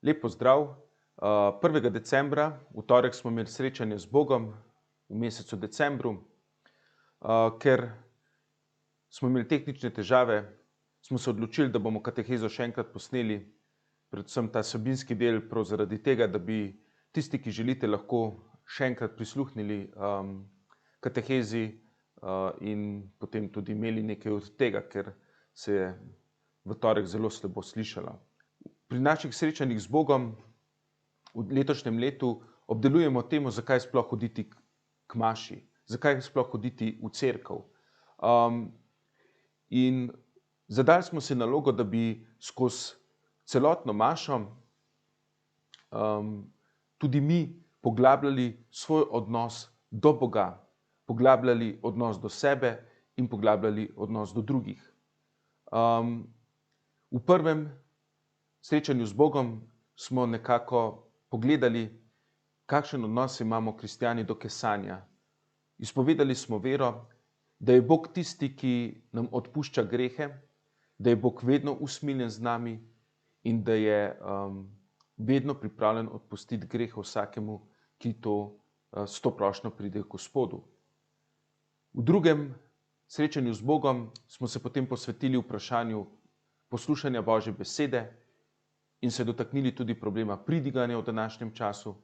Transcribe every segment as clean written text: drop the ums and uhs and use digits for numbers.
Lep pozdrav. 1. decembra, v torek smo imeli srečanje z Bogom v mesecu decembru. Ker smo imeli tehnične težave, smo se odločili, da bomo katehezo še enkrat posneli, predvsem ta vsebinski del, prav zaradi tega, da bi tisti, ki želite, lahko še enkrat prisluhnili katehezi in potem tudi imeli nekaj od tega, ker se je v torek zelo slabo slišalo. Pri naših srečanjih z Bogom v letošnjem letu obdelujemo temo, zakaj sploh hoditi k maši, zakaj sploh hoditi v cerkev. In zadali smo si nalogo, da bi skozi celotno mašo tudi mi poglabljali svoj odnos do Boga, poglabljali odnos do sebe in poglabljali odnos do drugih. V prvem srečanju z Bogom smo nekako pogledali, kakšen odnos imamo kristjani do kesanja. Izpovedali smo vero, da je Bog tisti, ki nam odpušča grehe, da je Bog vedno usmiljen z nami in da je vedno pripravljen odpustiti greh vsakemu, ki s to prošnjo pride k Gospodu. V drugem srečanju z Bogom smo se potem posvetili vprašanju poslušanja Božje besede in se dotaknili tudi problema pridiganja v današnjem času.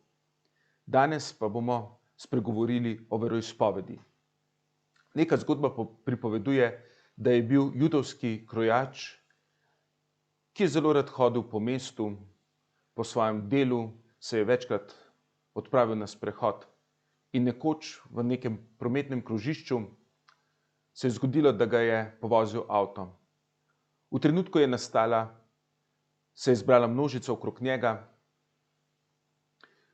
Danes pa bomo spregovorili o veroizpovedi. Neka zgodba pripoveduje, da je bil judovski krojač, ki je zelo rad hodil po mestu, po svojem delu se je večkrat odpravil na sprehod in nekoč v nekem prometnem krožišču se je zgodilo, da ga je povozil avto. V trenutku se je zbrala množica okrog njega.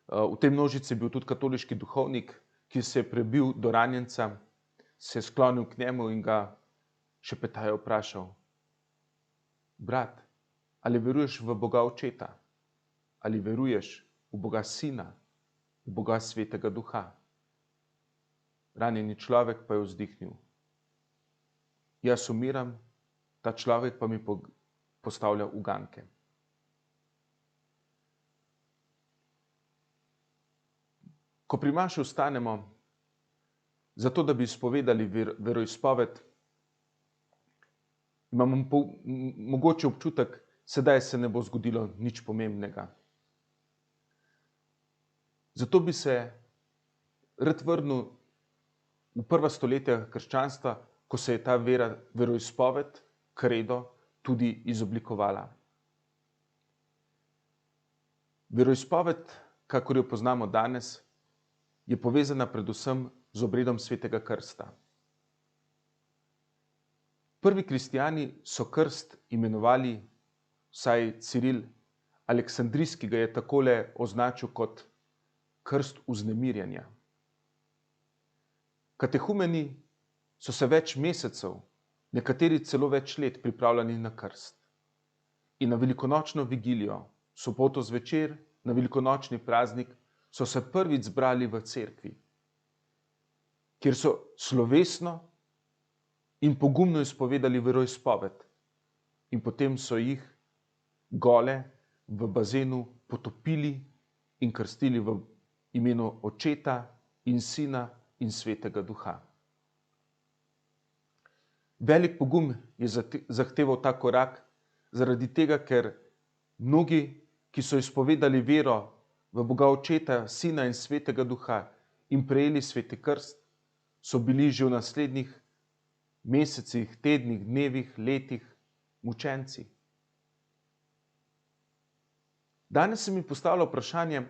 V tej množici je bil tudi katoliški duhovnik, ki se je prebil do ranjenca, se je sklonil k njemu in ga šepetaje vprašal: brat, ali veruješ v Boga Očeta? Ali veruješ v Boga Sina, v Boga Svetega Duha? Ranjeni človek pa je vzdihnil: jaz umiram, ta človek pa mi postavlja uganke. Ko pri maši vstanemo, zato da bi izpovedali veroizpoved, imamo mogoče občutek, sedaj se ne bo zgodilo nič pomembnega. Zato bi se rad vrnil v prva stoletja krščanstva, ko se je ta veroizpoved, kredo, tudi izoblikovala. Veroizpoved, kakor jo poznamo danes, je povezana predvsem z obredom svetega krsta. Prvi kristjani so krst imenovali, vsaj Ciril Aleksandrijski ga je takole označil kot krst vznemirjanja. Katehumeni so se več mesecev, nekateri celo več let pripravljali na krst. In na velikonočno vigilijo, soboto zvečer, na velikonočni praznik, so se prvič zbrali v cerkvi, kjer so slovesno in pogumno izpovedali veroizpoved in potem so jih gole v bazenu potopili in krstili v imenu Očeta in Sina in Svetega Duha. Velik pogum je zahteval ta korak, zaradi tega, ker mnogi, ki so izpovedali vero v Boga Očeta, Sina in Svetega Duha in prejeli sveti krst, so bili že v naslednjih mesecih, tednih, dnevih, letih mučenci. Danes se mi postavlja vprašanje,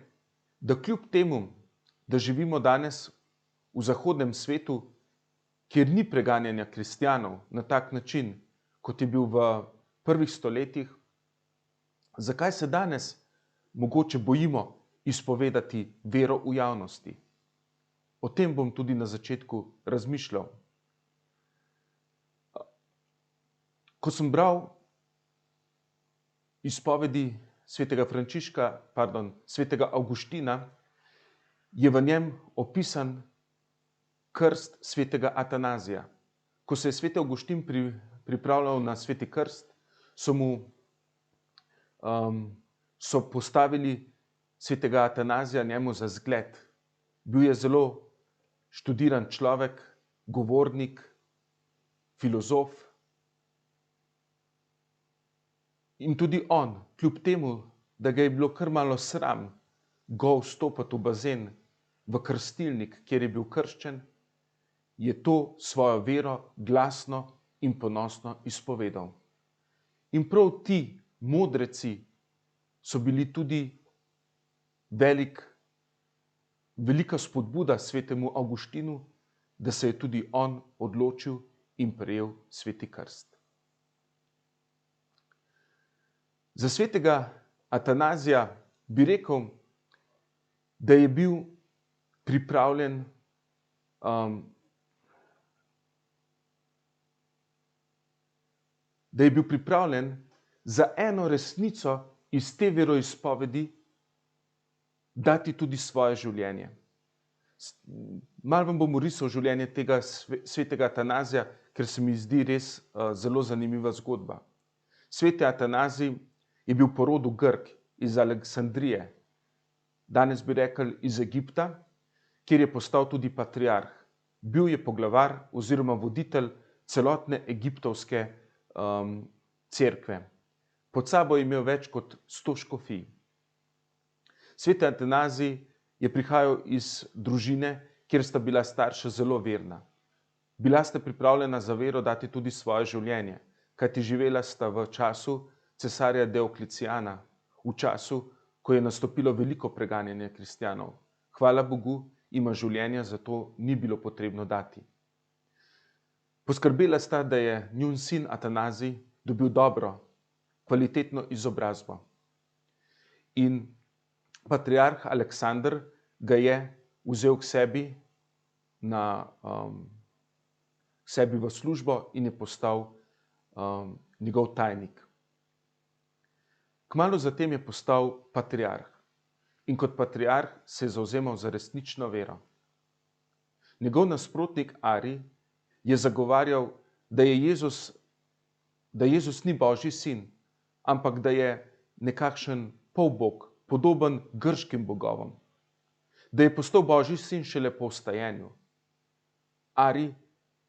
da kljub temu, da živimo danes v zahodnem svetu, kjer ni preganjanja kristjanov na tak način, kot je bil v prvih stoletjih, zakaj se danes mogoče bojimo izpovedati vero v javnosti? O tem bom tudi na začetku razmišljal. Ko sem bral izpovedi svetega Avguština, je v njem opisan krst svetega Atanazija. Ko se je sveti Avguštin pripravljal na sveti krst, so mu so postavili svetega Atanazija njemu za zgled. Bil je zelo študiran človek, govornik, filozof. In tudi on, kljub temu, da ga je bilo kar malo sram go vstopati v bazen, v krstilnik, kjer je bil krščen, je to svojo vero glasno in ponosno izpovedal. In prav ti modreci so bili tudi velika spodbuda svetemu Avguštinu, da se je tudi on odločil in prejel sveti krst. Za svetega Atanazija bi rekel, da je bil pripravljen za eno resnico iz te veroizpovedi dati tudi svoje življenje. Malo vam bom orisal življenje tega svetega Atanazija, ker se mi zdi res zelo zanimiva zgodba. Sveti Atanazij je bil po rodu Grk iz Aleksandrije, danes bi rekli iz Egipta, kjer je postal tudi patriarh. Bil je poglavar oziroma voditelj celotne egiptovske cerkve. Pod sabo je imel več kot 100 škofij. Sveti Atanazij je prihajal iz družine, kjer sta bila starša zelo verna. Bila sta pripravljena za vero dati tudi svoje življenje, kajti živela sta v času cesarja Dioklecijana, v času, ko je nastopilo veliko preganjanje kristjanov. Hvala Bogu, jima življenja za to ni bilo potrebno dati. Poskrbela sta, da je njun sin Atanazij dobil dobro, kvalitetno izobrazbo. In patriarh Aleksander ga je vzel k sebi v službo in je postal njegov tajnik. Kmalu zatem je postal patriarh in kot patriarh se je zavzemal za resnično vero. Njegov nasprotnik Arij je zagovarjal, da Jezus ni Božji sin, ampak da je nekakšen polbog, podoben grškim bogovom. Da je postal Božji sin šele po vstajenju. Arij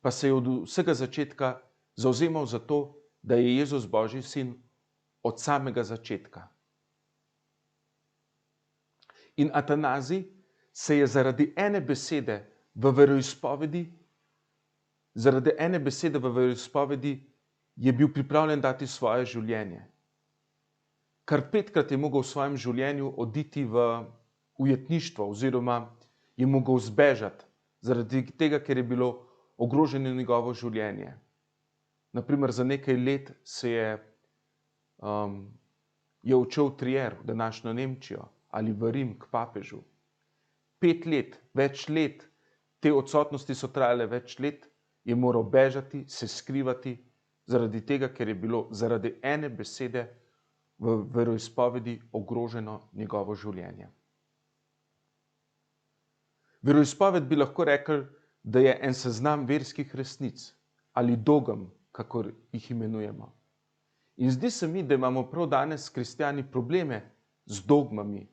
pa se je od vsega začetka zavzemal za to, da je Jezus Božji sin od samega začetka. In Atanazij se je zaradi ene besede v veroizpovedi je bil pripravljen dati svoje življenje. Kar 5-krat je mogel v svojem življenju oditi v ujetništvo oziroma je mogel zbežati zaradi tega, ker je bilo ogroženo njegovo življenje. Naprimer, za nekaj let je odšel v Trier, v današnjo Nemčijo, ali v Rim k papežu. 5 let, več let, te odsotnosti so trajale več let, je moral bežati, se skrivati, zaradi tega, ker je bilo zaradi ene besede v veroizpovedi ogroženo njegovo življenje. Veroizpoved bi lahko rekli, da je en seznam verskih resnic ali dogem, kakor jih imenujemo. In zdi se mi, da imamo prav danes kristjani probleme z dogmami,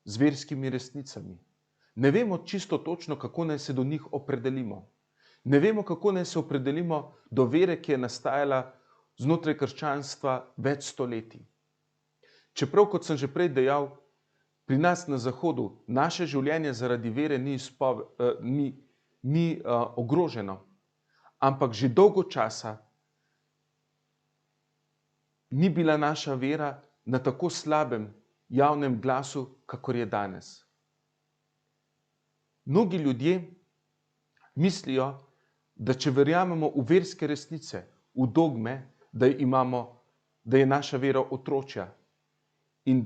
z verskimi resnicami. Ne vemo čisto točno, kako naj se do njih opredelimo. Ne vemo, kako naj se opredelimo do vere, ki je nastajala znotraj krščanstva več stoletij. Čeprav, kot sem že prej dejal, pri nas na Zahodu naše življenje zaradi vere ni ogroženo, ampak že dolgo časa ni bila naša vera na tako slabem javnem glasu, kakor je danes. Mnogi ljudje mislijo, da če verjamemo v verske resnice, v dogme, da je naša vera otročja in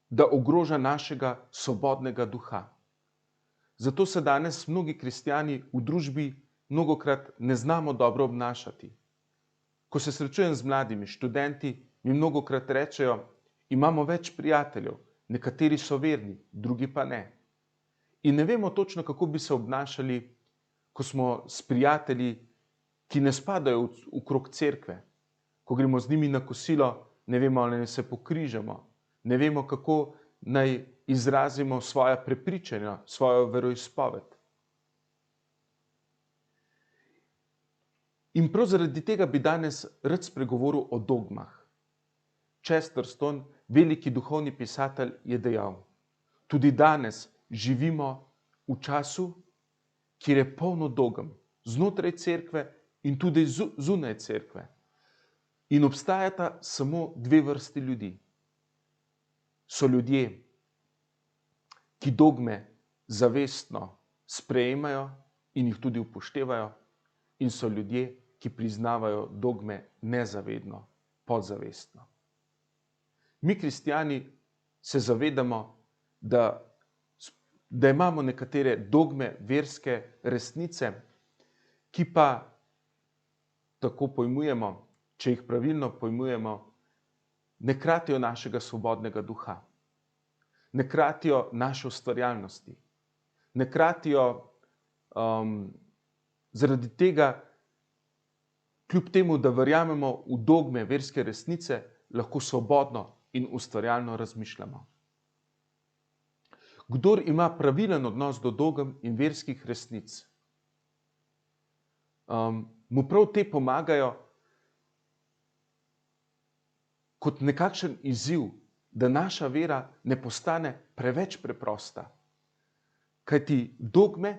da ogroža našega svobodnega duha. Zato se danes mnogi kristjani v družbi mnogokrat ne znamo dobro obnašati. Ko se srečujem z mladimi študenti, mi mnogokrat rečejo, imamo več prijateljev, nekateri so verni, drugi pa ne. In ne vemo točno, kako bi se obnašali, ko smo s prijatelji, ki ne spadajo v krog cerkve. Ko gremo z njimi na kosilo, ne vemo, ali se pokrižamo, ne vemo, kako naj izrazimo svoja prepričanja, svojo veroizpoved. In prav zaradi tega bi danes rad spregovoril o dogmah. Chesterton, veliki duhovni pisatelj, je dejal: tudi danes živimo v času, kjer je polno dogem, znotraj cerkve in tudi zunaj cerkve. In obstajata samo dve vrsti ljudi. So ljudje, ki dogme zavestno sprejemajo in jih tudi upoštevajo, in so ljudje, ki priznavajo dogme nezavedno, podzavestno. Mi, kristjani, se zavedamo, da imamo nekatere dogme, verske resnice, ki pa, tako pojmujemo, če jih pravilno pojmujemo, ne kratijo našega svobodnega duha, ne kratijo naše ustvarjalnosti, ne kratijo zaradi tega, kljub temu, da verjamemo v dogme verske resnice, lahko svobodno in ustvarjalno razmišljamo. Kdor ima pravilen odnos do dogem in verskih resnic, mu prav te pomagajo kot nekakšen izziv, da naša vera ne postane preveč preprosta. Kajti dogme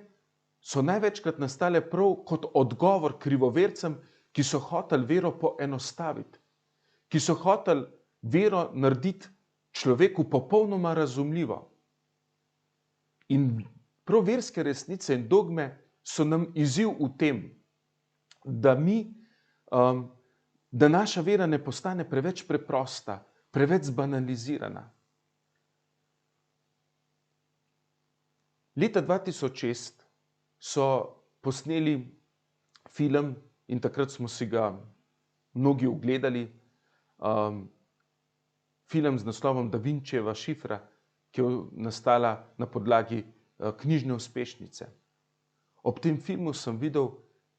so največkrat nastale prav kot odgovor krivovercem, ki so hoteli vero poenostaviti, ki so hoteli vero narediti človeku popolnoma razumljivo. In prav verske resnice in dogme so nam izziv v tem, da naša vera ne postane preveč preprosta, preveč zbanalizirana. Leta 2006 so posneli film, in takrat smo si ga mnogi ogledali, film z naslovom Da Vinčijeva šifra, ki je nastala na podlagi knjižne uspešnice. Ob tem filmu sem videl,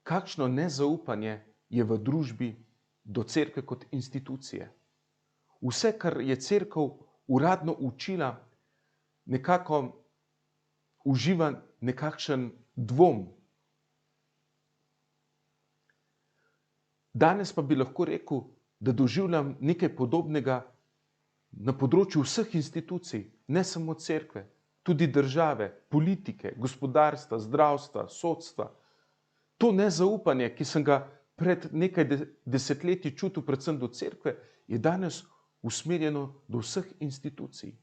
kakšno nezaupanje je v družbi do cerkve kot institucije. Vse, kar je cerkev uradno učila, nekako uživa nekakšen dvom. Danes pa bi lahko rekel, da doživljam nekaj podobnega na področju vseh institucij, ne samo cerkve, tudi države, politike, gospodarstva, zdravstva, sodstva. To nezaupanje, ki sem ga pred nekaj desetletji čutil predvsem do cerkve, je danes usmerjeno do vseh institucij.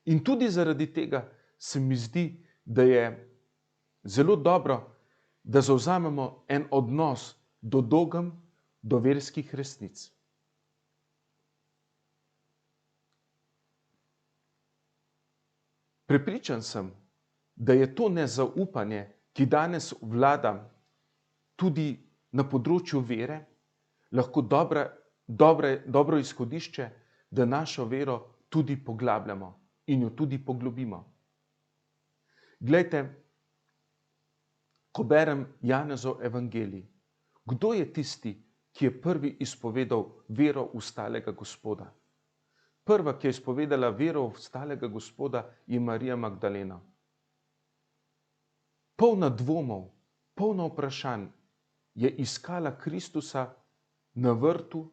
In tudi zaradi tega se mi zdi, da je zelo dobro, da zavzamemo en odnos do dogem, do verskih resnic. Prepričan sem, da je to nezaupanje, ki danes vlada tudi na področju vere, lahko dobro izhodišče, da našo vero tudi poglabljamo in jo tudi poglobimo. Glejte, ko berem Janezov evangelij, kdo je tisti, ki je prvi izpovedal vero v stalega Gospoda? Prva, ki je izpovedala vero v stalega Gospoda, je Marija Magdalena. Polna dvomov, polna vprašanj, je iskala Kristusa na vrtu,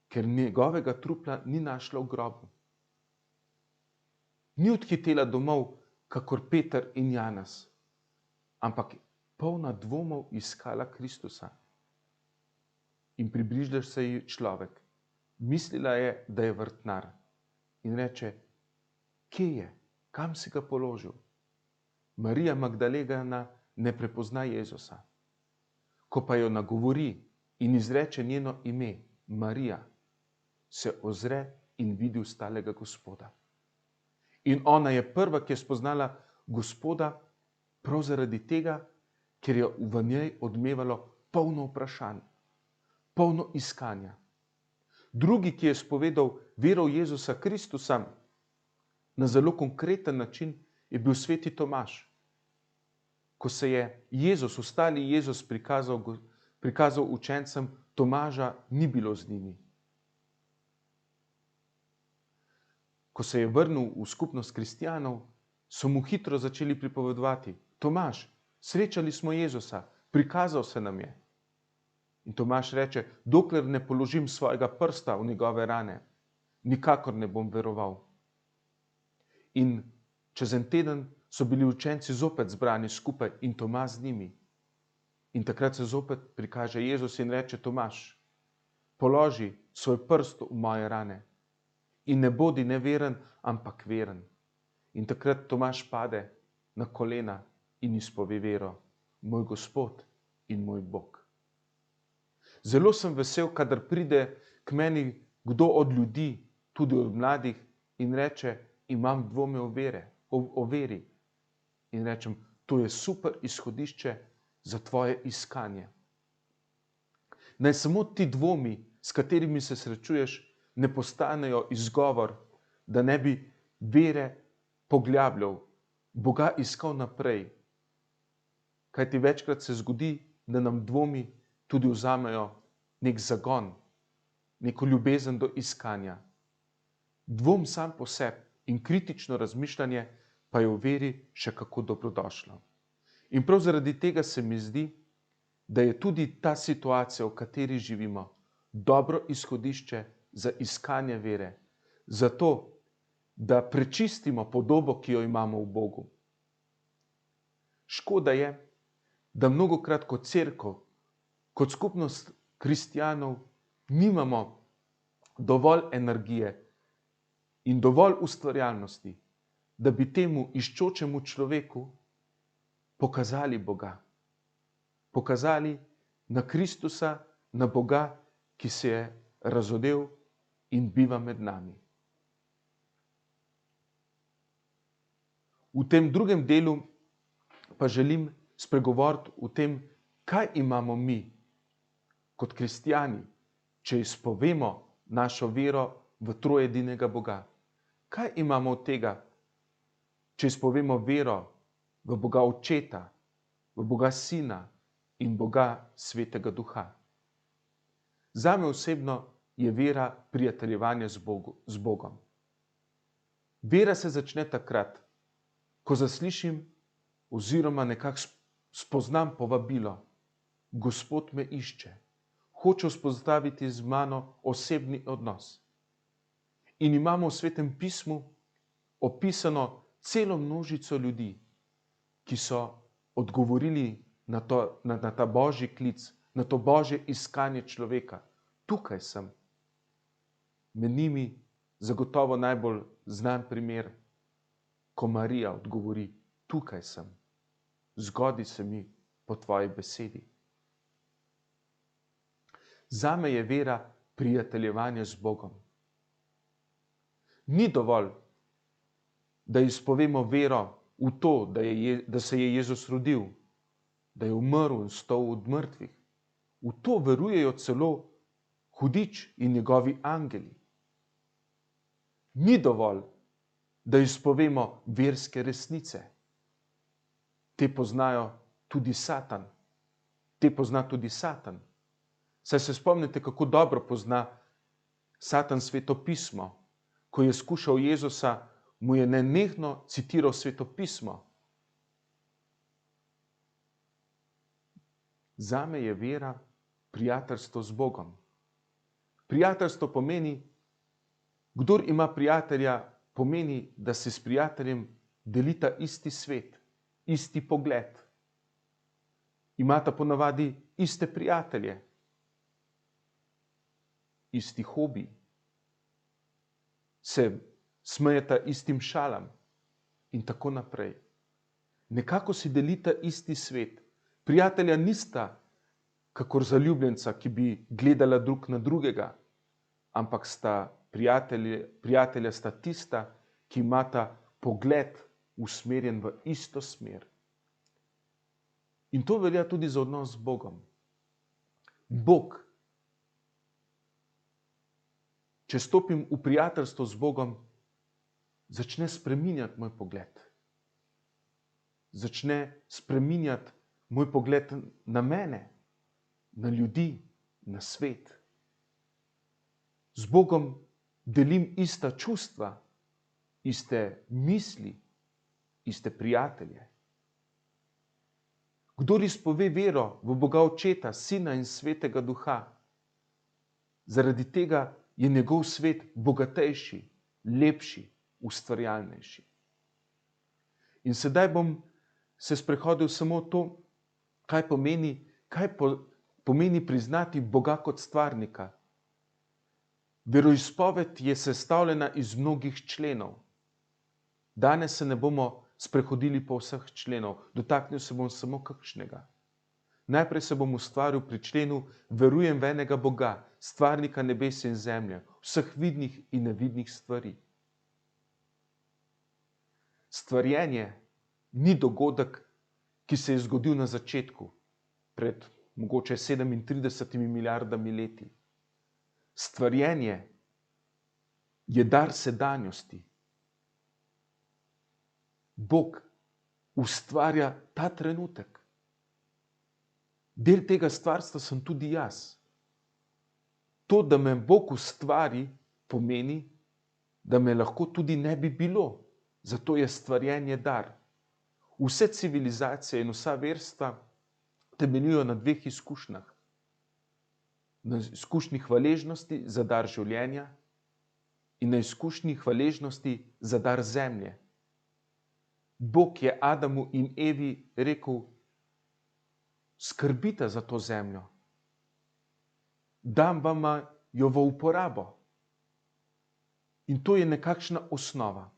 ker njegovega trupla ni našla v grobu. Ni odhitela domov, kakor Peter in Janez, ampak polna dvomov iskala Kristusa. In približa se ji človek. Mislila je, da je vrtnar. In reče: kje je? Kam si ga položil? Marija Magdalena ne prepozna Jezusa. Ko pa jo nagovori in izreče njeno ime, Marija, se ozre in vidi ostalega Gospoda. In ona je prva, ki je spoznala Gospoda, prav zaradi tega, ker je v njej odmevalo polno vprašanj, polno iskanja. Drugi, ki je spovedal vero v Jezusa Kristusa na zelo konkreten način, je bil sveti Tomaž. Ko se je Jezus, ostali Jezus prikazal učencem, Tomaža ni bilo z njimi. ko se je vrnil v skupnost kristjanov, so mu hitro začeli pripovedovati: Tomaž, srečali smo Jezusa, prikazal se nam je. In Tomaž reče: dokler ne položim svojega prsta v njegove rane, nikakor ne bom veroval. In čez en teden so bili učenci zopet zbrani skupaj in Tomaž z njimi. In takrat se zopet prikaže Jezus in reče: Tomaž, položi svoj prst v moje rane in ne bodi neveren, ampak veren. In takrat Tomaž pade na kolena in izpove vero: moj Gospod in moj Bog. Zelo sem vesel, kadar pride k meni kdo od ljudi, tudi od mladih, in reče: imam dvome o veri. In rečem: to je super izhodišče za tvoje iskanje. Naj samo ti dvomi, s katerimi se srečuješ, ne postanejo izgovor, da ne bi vere poglabljal, Boga iskal naprej. Kajti večkrat se zgodi, da nam dvomi tudi vzamejo nek zagon, neko ljubezen do iskanja. Dvom sam po sebi in kritično razmišljanje pa je v veri še kako dobrodošlo. In prav zaradi tega se mi zdi, da je tudi ta situacija, v kateri živimo, dobro izhodišče za iskanje vere, zato, da prečistimo podobo, ki jo imamo v Bogu. Škoda je, da mnogokrat kot cerkev, kot skupnost kristjanov, nimamo dovolj energije in dovolj ustvarjalnosti, da bi temu iščočemu človeku pokazali Boga. Pokazali na Kristusa, na Boga, ki se je razodel in biva med nami. V tem drugem delu pa želim spregovoriti o tem, kaj imamo mi kot kristjani, če izpovemo našo vero v trojedinega Boga. Kaj imamo od tega, če izpovemo vero v Boga Očeta, v Boga Sina in Boga Svetega Duha? Zame osebno je vera prijateljevanje z Bogom. Vera se začne takrat, ko zaslišim oziroma nekako spoznam povabilo: Gospod me išče, hoče vzpostaviti z mano osebni odnos. In imamo v Svetem pismu opisano celo množico ljudi, ki so odgovorili na ta božji klic, na to božje iskanje človeka. Tukaj sem. Med njimi zagotovo najbolj znan primer, ko Marija odgovori: tukaj sem, zgodi se mi po tvoji besedi. Zame je vera prijateljevanje z Bogom. Ni dovolj, da izpovemo vero v to, da se je Jezus rodil, da je umrl in vstal od mrtvih. V to verujejo celo hudič in njegovi angeli. Ni dovolj, da izpovemo verske resnice. Te poznajo tudi Satan. Te pozna tudi Satan. Saj se spomnite, kako dobro pozna Satan Sveto pismo. Ko je skušal Jezusa, mu je nenehno citiral Sveto pismo. Zame je vera prijateljstvo z Bogom. Prijateljstvo pomeni, kdor ima prijatelja, pomeni, da se s prijateljem delita isti svet, isti pogled. Imata ponavadi iste prijatelje, isti hobi, se smejeta istim šalam in tako naprej. Nekako si delita isti svet. Prijatelja nista kakor zaljubljenca, ki bi gledala drug na drugega, ampak prijatelja sta tista, ki imata pogled usmerjen v isto smer. In to velja tudi za odnos z Bogom. Bog, če stopim v prijateljstvo z Bogom, začne spreminjati moj pogled. Začne spreminjati moj pogled na mene, na ljudi, na svet. Z Bogom delim ista čustva, iste misli, iste prijatelje. Kdor izpove vero v Boga Očeta, Sina in Svetega Duha, zaradi tega je njegov svet bogatejši, lepši, ustvarjalnejši. In sedaj bom se sprehodil samo to, kaj pomeni priznati Boga kot stvarnika. Veroizpoved je sestavljena iz mnogih členov. Danes se ne bomo sprehodili po vseh členov, dotaknil se bom samo kakšnega. Najprej se bom ustvaril pri členu verujem v enega Boga, stvarnika nebesa in zemlje, vseh vidnih in nevidnih stvari. Stvarjenje ni dogodek, ki se je zgodil na začetku, pred mogoče 37 milijardami leti. Stvarjenje je dar sedanjosti. Bog ustvarja ta trenutek. Del tega stvarstva sem tudi jaz. To, da me Bog ustvari, pomeni, da me lahko tudi ne bi bilo. Zato je stvarjenje dar. Vse civilizacije in vsa verstva temeljijo na dveh izkušnjah. Na izkušnji hvaležnosti za dar življenja in na izkušnji hvaležnosti za dar zemlje. Bog je Adamu in Evi rekel, skrbite za to zemljo. Dam vama jo v uporabo. In to je nekakšna osnova.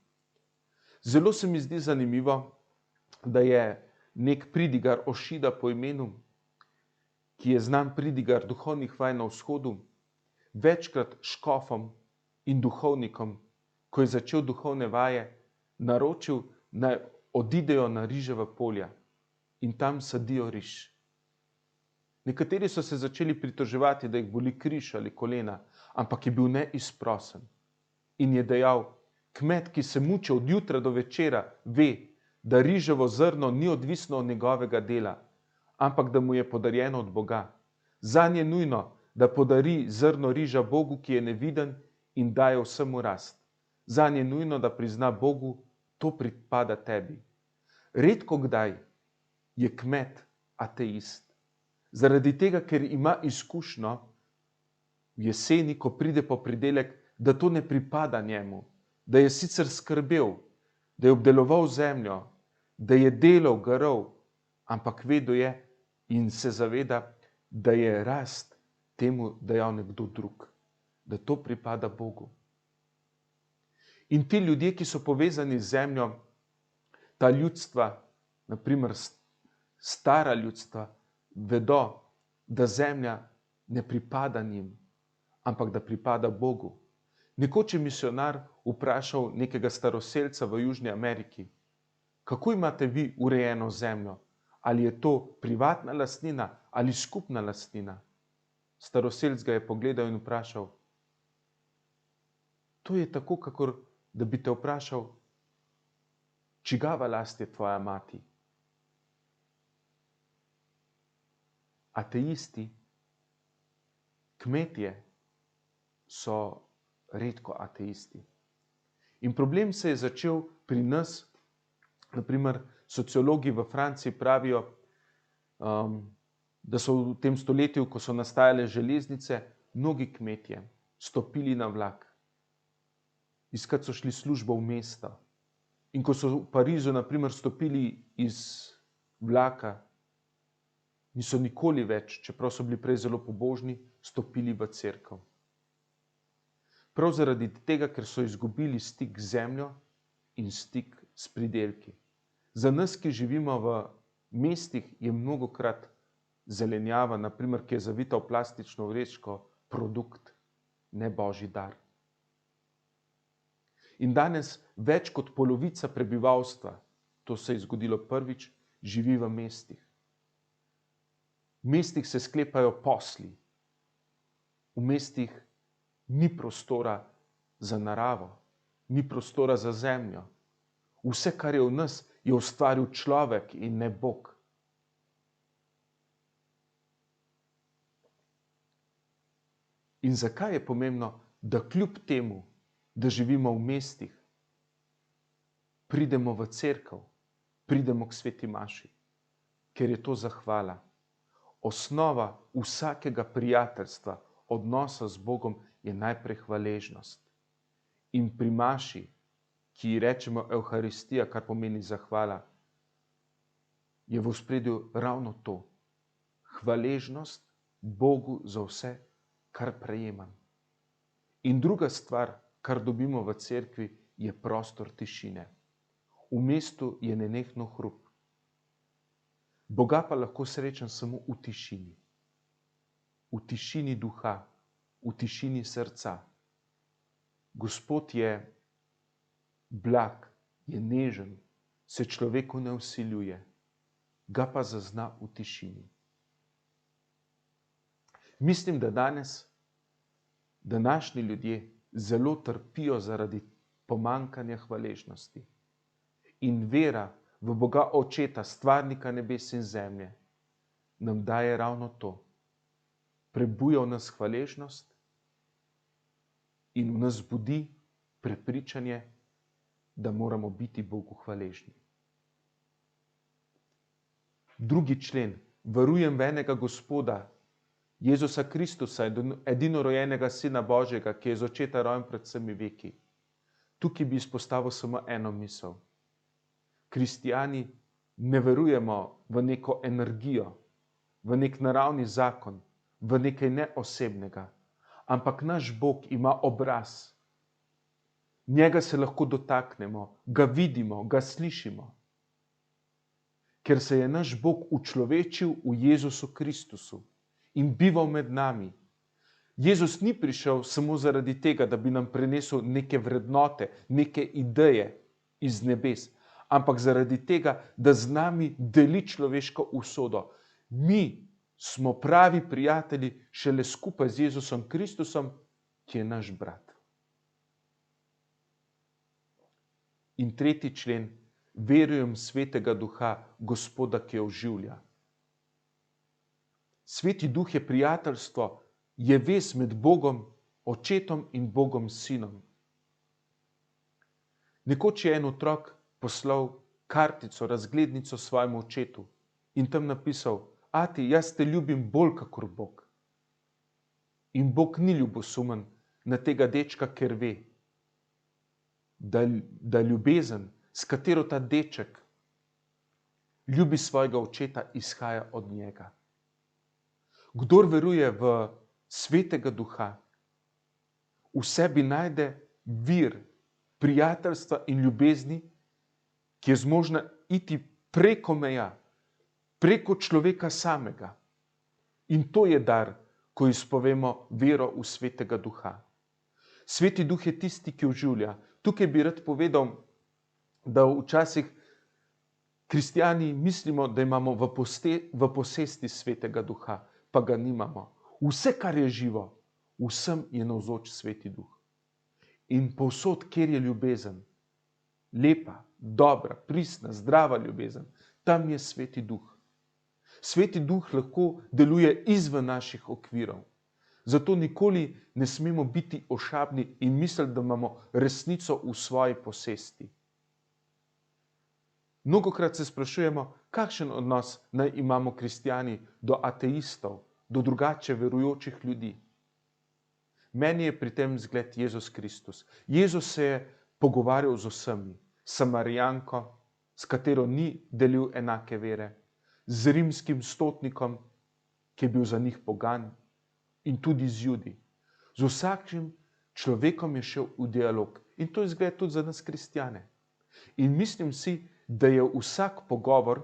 Zelo se mi zdi zanimivo, da je nek pridigar Ošida po imenu, ki je znan pridigar duhovnih vaj na vzhodu, večkrat škofom in duhovnikom, ko je začel duhovne vaje, naročil, naj odidejo na riževa polja in tam sadijo riž. Nekateri so se začeli pritoževati, da jih boli križ ali kolena, ampak je bil neizprosen. In je dejal, kmet, ki se muči od jutra do večera, ve, da riževo zrno ni odvisno od njegovega dela, ampak da mu je podarjeno od Boga. Zanj je nujno, da podari zrno riža Bogu, ki je neviden in daje vsemu rast. Zanj je nujno, da prizna Bogu, to pripada tebi. Redko kdaj je kmet ateist. Zaradi tega, ker ima izkušnjo v jeseni, ko pride po pridelek, da to ne pripada njemu, da je sicer skrbel, da je obdeloval zemljo, da je delal, garal, ampak vedo je in se zaveda, da je rast temu dajal nekdo drug, da to pripada Bogu. In ti ljudje, ki so povezani z zemljo, ta ljudstva, naprimer stara ljudstva, vedo, da zemlja ne pripada njim, ampak da pripada Bogu. Nekoč je misionar vprašal nekega staroselca v Južni Ameriki, kako imate vi urejeno zemljo? Ali je to privatna lastnina ali skupna lastnina? Staroselc ga je pogledal in vprašal, to je tako, kakor da bi te vprašal, čigava last je tvoja mati? Ateisti, kmetje so redko ateisti. In problem se je začel pri nas, naprimer sociologi v Franciji pravijo, da so v tem stoletju, ko so nastajale železnice, mnogi kmetje stopili na vlak. Iskat so šli službo v mesto. In ko so v Parizu, naprimer, stopili iz vlaka, niso nikoli več, čeprav so bili prej zelo pobožni, stopili v cerkev. Prav zaradi tega, ker so izgubili stik z zemljo in stik s pridelki. Za nas, ki živimo v mestih, je mnogokrat zelenjava, naprimer, ki je zavita v plastično vrečko, produkt, ne božji dar. In danes več kot polovica prebivalstva, to se je zgodilo prvič, živi v mestih. V mestih se sklepajo posli. V mestih ni prostora za naravo, ni prostora za zemljo. Vse, kar je v nas, je ustvaril človek in ne Bog. In zakaj je pomembno, da kljub temu, da živimo v mestih, pridemo v cerkev, pridemo k sveti maši, ker je to zahvala. Osnova vsakega prijateljstva, odnosa z Bogom je najprej hvaležnost. In pri maši, ki ji rečemo Evharistija, kar pomeni zahvala, je v ospredju ravno to. Hvaležnost Bogu za vse, kar prejemam. In druga stvar, kar dobimo v cerkvi, je prostor tišine. V mestu je nenehno hrup. Boga pa lahko srečam samo v tišini. V tišini duha, v tišini srca. Gospod je blag, je nežen, se človeku ne vsiljuje, ga pa zazna v tišini. Mislim, da danes današnji ljudje zelo trpijo zaradi pomankanja hvaležnosti. In vera v Boga Očeta, stvarnika nebes in zemlje, nam daje ravno to. Prebuja v nas hvaležnost in v nas budi prepričanje, da moramo biti Bogu hvaležni. 2. člen. Verujem v enega Gospoda, Jezusa Kristusa, edinorojenega Sina Božjega, ki je z očeta rojen pred vsemi veki. Tukaj bi izpostavil samo eno misel. Kristijani ne verujemo v neko energijo, v nek naravni zakon, v nekaj neosebnega, ampak naš Bog ima obraz. Njega se lahko dotaknemo, ga vidimo, ga slišimo. Ker se je naš Bog učlovečil v Jezusu Kristusu in bival med nami. Jezus ni prišel samo zaradi tega, da bi nam prinesel neke vrednote, neke ideje iz nebes, ampak zaradi tega, da z nami deli človeško usodo. Mi smo pravi prijatelji šele skupaj z Jezusom Kristusom, ki je naš brat. In 3. člen. Verujem svetega duha, Gospoda, ki oživlja. Sveti duh je prijateljstvo, je vez med Bogom Očetom in Bogom Sinom. Nekoč je en otrok poslal kartico, razglednico svojemu očetu in tam napisal: Ati, jaz te ljubim bolj kakor Bog. In Bog ni ljubosumen na tega dečka, ker ve, da ljubezen, s katero ta deček ljubi svojega očeta, izhaja od njega. Kdor veruje v svetega duha, v sebi najde vir prijateljstva in ljubezni, ki je zmožna iti preko meja, preko človeka samega. In to je dar, ko izpovemo vero v svetega duha. Sveti duh je tisti, ki oživlja. Tukaj bi rad povedal, da včasih kristijani mislimo, da imamo v posesti svetega duha, pa ga nimamo. Vse, kar je živo, vsem je navzoč sveti duh. In povsod, kjer je ljubezen, lepa, dobra, pristna, zdrava ljubezen, tam je sveti duh. Sveti duh lahko deluje izven naših okvirov. Zato nikoli ne smemo biti ošabni in misliti, da imamo resnico v svoji posesti. Mnogokrat se sprašujemo, kakšen odnos naj imamo kristijani do ateistov, do drugače verujočih ljudi. Meni je pri tem zgled Jezus Kristus. Jezus se je pogovarjal z vsemi, Samarijanko, s katero ni delil enake vere, z rimskim stotnikom, ki je bil za njih pogan, in tudi z Judi. Z vsakim človekom je šel v dialog. In to je zgled tudi za nas kristjane. In mislim si, da je vsak pogovor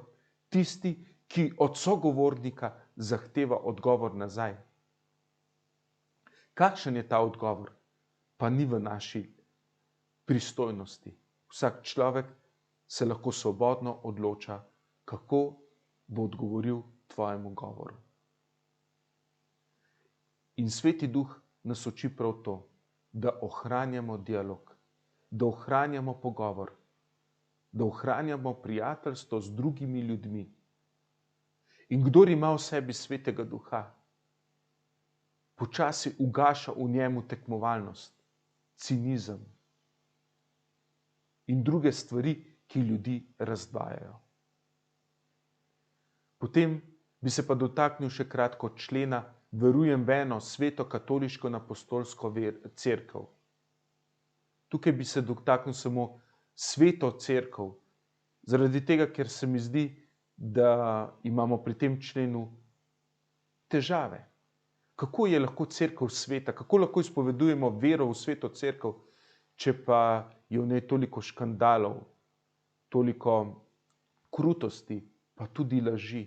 tisti, ki od sogovornika zahteva odgovor nazaj. Kakšen je ta odgovor? Pa ni v naši pristojnosti. Vsak človek se lahko svobodno odloča, kako bo odgovoril tvojemu govoru. In sveti duh nas uči prav to, da ohranjamo dialog, da ohranjamo pogovor, da ohranjamo prijateljstvo z drugimi ljudmi. In kdor ima v sebi svetega duha, počasi ugaša v njemu tekmovalnost, cinizem in druge stvari, ki ljudi razdvajajo. Potem bi se pa dotaknil še kratko člena: verujem v eno sveto katoliško in apostolsko cerkev. Tukaj bi se dotaknil samo sveto cerkev, zaradi tega, ker se mi zdi, da imamo pri tem členu težave. Kako je lahko cerkev sveta? Kako lahko izpovedujemo vero v sveto cerkev, če pa je v njej toliko škandalov, toliko krutosti, pa tudi laži?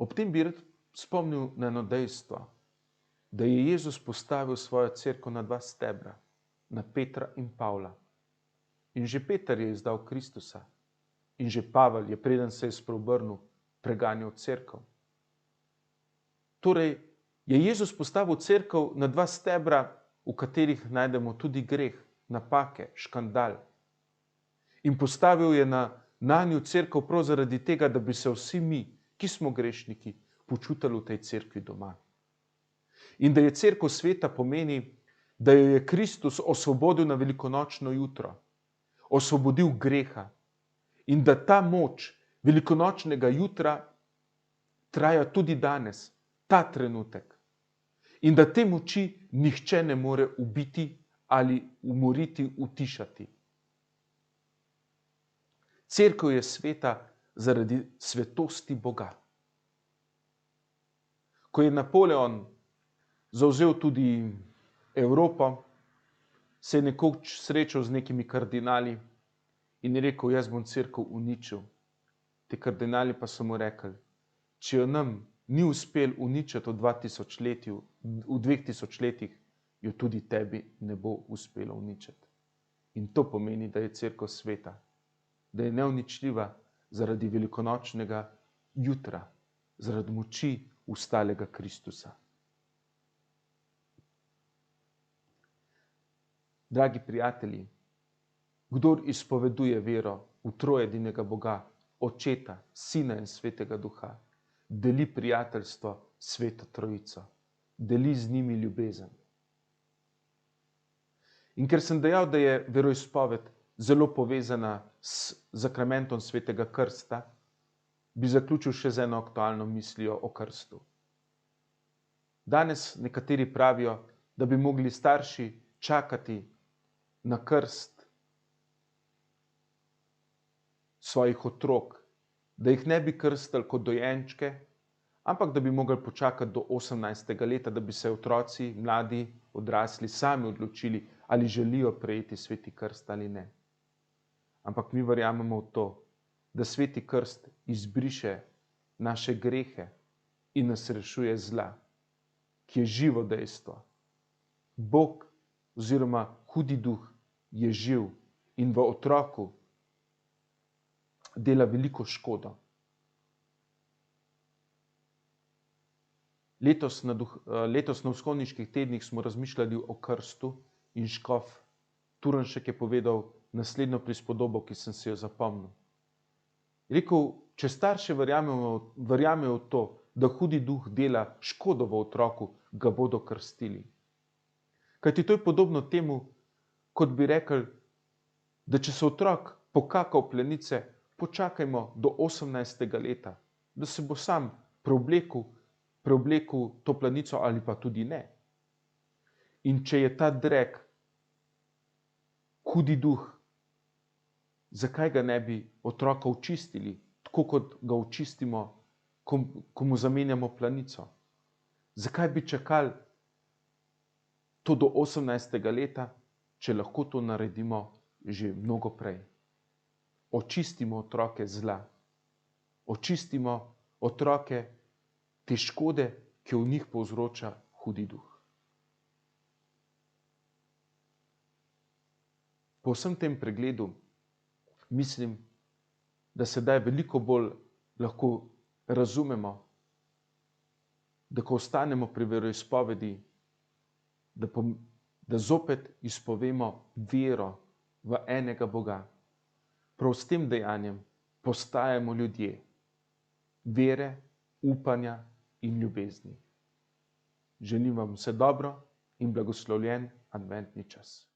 Ob tem bi rad spomnil na eno dejstvo, da je Jezus postavil svojo cerkev na dva stebra, na Petra in Pavla. In že Peter je izdal Kristusa. In že Pavel je, preden se je spreobrnil, preganjal cerkev. Torej je Jezus postavil cerkev na dva stebra, v katerih najdemo tudi greh, napake, škandal. In postavil je na njo cerkev prav zaradi tega, da bi se vsi mi, ki smo grešniki, počutili v tej cerkvi doma. In da je cerkev sveta pomeni, da jo je Kristus osvobodil na velikonočno jutro, osvobodil greha, in da ta moč velikonočnega jutra traja tudi danes, ta trenutek. In da te moči nihče ne more ubiti ali umoriti, utišati. Cerkev je sveta zaradi svetosti Boga. Ko je Napoleon zavzel tudi Evropo, se je nekoč srečal z nekimi kardinali in je rekel: jaz bom cerkev uničil. Ti kardinali pa so mu rekli: če jo nam ni uspel uničiti v 2000 letih, jo tudi tebi ne bo uspelo uničiti. In to pomeni, da je cerkev sveta, da je neuničljiva zaradi velikonočnega jutra, zaradi moči vstalega Kristusa. Dragi prijatelji, kdor izpoveduje vero v trojedinega Boga, Očeta, Sina in Svetega Duha, deli prijateljstvo s Sveto Trojico, deli z njimi ljubezen. In ker sem dejal, da je veroizpoved zelo povezana s zakramentom Svetega krsta, bi zaključil še z eno aktualno mislijo o krstu. Danes nekateri pravijo, da bi mogli starši čakati na krst svojih otrok, da jih ne bi krstili kot dojenčke, ampak da bi mogli počakati do 18. leta, da bi se otroci, mladi, odrasli sami odločili, ali želijo prejeti sveti krst ali ne. Ampak mi verjamemo v to, da sveti krst izbriše naše grehe in nas rešuje zla, ki je živo dejstvo. Bog oziroma hudi duh je živ in v otroku dela veliko škodo. Letos na vzhodniških tednih smo razmišljali o krstu in škof Turnšek je povedal naslednjo prispodobo, ki sem si jo zapomnil. Rekel: če starši verjamejo v to, da hudi duh dela škodo v otroku, ga bodo krstili. Kajti to je podobno temu, kot bi rekli, da če se otrok pokaka v plenice, počakajmo do 18. leta, da se bo sam preoblekel to plenico ali pa tudi ne. In če je ta drek hudi duh, zakaj ga ne bi otroka očistili, tako kot ga očistimo, ko mu zamenjamo plenico? Zakaj bi čakali to do 18. leta, če lahko to naredimo že mnogo prej? Očistimo otroke zla. Očistimo otroke te škode, ki v njih povzroča hudi duh. Po vsem tem pregledu mislim, da sedaj veliko bolj lahko razumemo, da ko ostanemo pri veroizpovedi, da zopet izpovemo vero v enega Boga. Prav s tem dejanjem postajamo ljudje vere, upanja in ljubezni. Želim vam vse dobro in blagoslovljen adventni čas.